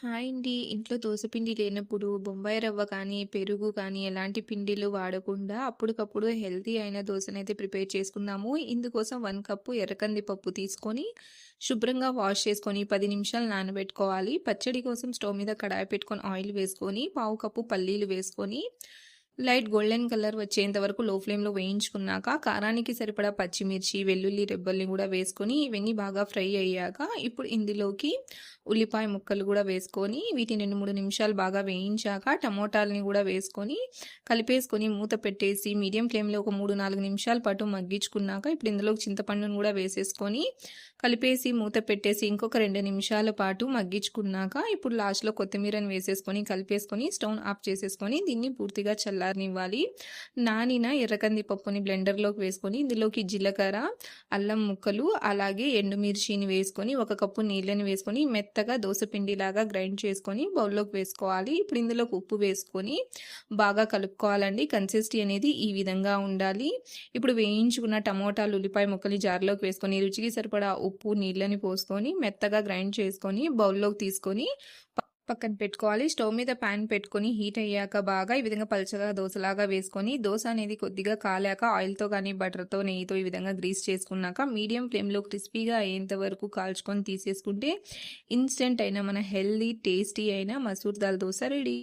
Hi అండి. ఇంట్లో దోస పిండి లేనప్పుడు బొంబాయి రవ్వ కానీ, పెరుగు కానీ ఎలాంటి పిండిలు వాడకుండా అప్పటికప్పుడు హెల్తీ అయిన దోసనైతే ప్రిపేర్ చేసుకుందాము. ఇందుకోసం 1 కప్పు ఎర్రకంది పప్పు తీసుకొని శుభ్రంగా వాష్ చేసుకొని 10 నిమిషాలు నానబెట్టుకోవాలి. పచ్చడి కోసం స్టవ్ మీద కడాయి పెట్టుకొని ఆయిల్ వేసుకొని, పావు కప్పు పల్లీలు వేసుకొని లైట్ గోల్డెన్ కలర్ వచ్చేంత వరకు లో ఫ్లేమ్‌లో వేయించుకున్నాక, కారానికి సరిపడా పచ్చిమిర్చి, వెల్లుల్లి రెబ్బల్ని గూడా వేసుకొని, ఇవన్నీ బాగా ఫ్రై అయ్యాక, ఇప్పుడు ఇందులోకి ఉల్లిపాయ ముక్కలు గూడా వేసుకొని, వీటిని 2, 3 నిమిషాలు బాగా వేయించాక, టమోటాలని గూడా వేసుకొని, కలిపేసుకొని మూత పెట్టేసి మీడియం ఫ్లేమ్‌లో ఒక 3, 4 నిమిషాల పాటు మగ్గించుకున్నాక, ఇప్పుడు ఇందులోకి చింతపండును గూడా వేసేసుకొని, కలిపేసి మూత పెట్టేసి ఇంకొక 2 నిమిషాల పాటు మగ్గించుకున్నాక, ఇప్పుడు లాస్ట్‌లో కొత్తిమీరని వేసేసుకొని, కలిపేసుకొని, స్టవ్‌ని ఆఫ్ చేసేసుకొని, దీన్ని పూర్తిగా చల్లారనివ్వాలి. నానిన ఎర్రకంది పప్పుని బ్లెండర్‌లోకి వేసుకొని, ఇందులోకి జీలకర్ర, అల్లం ముక్కలు, అలాగే ఎండుమిర్చిని వేసుకొని, ఒక కప్పు నీళ్ళని వేసుకొని, మెత్తగా దోస పిండిలాగా గ్రైండ్ చేసుకొని బౌల్‌లోకి వేసుకోవాలి. ఇప్పుడు ఇందులోకి ఉప్పు వేసుకొని బాగా కలుపుకోవాలండి. కన్సిస్టెన్సీ అనేది ఈ విధంగా ఉండాలి. ఇప్పుడు వేయించుకున్న టమోటాలు, ఉల్లిపాయ ముక్కలు జార్‌లోకి వేసుకొని, రుచికి సరిపడా ఉప్పు, నీళ్ళని పోసుకొని, మెత్తగా గ్రైండ్ చేసుకొని బౌల్‌లోకి తీసుకొని పక్కన పెట్టుకోవాలి. స్టవ్ మీద పాన్ పెట్టుకొని హీట్ అయ్యాక బాగా ఈ విధంగా పల్చగా దోసలాగా వేసుకొని, దోస అనేది కొద్దిగా కాలాక ఆయిల్‌తో గానీ, బటర్‌తో, నెయ్యితో ఈ విధంగా గ్రీస్ చేసుకున్నాక మీడియం ఫ్లేమ్‌లో క్రిస్పీగా అయ్యేంత వరకు కాల్చుకొని తీసేసుకుంటే ఇన్‌స్టంట్ అయిన మన హెల్తీ, టేస్టీ అయిన మసూర్ దాల్ దోస రెడీ.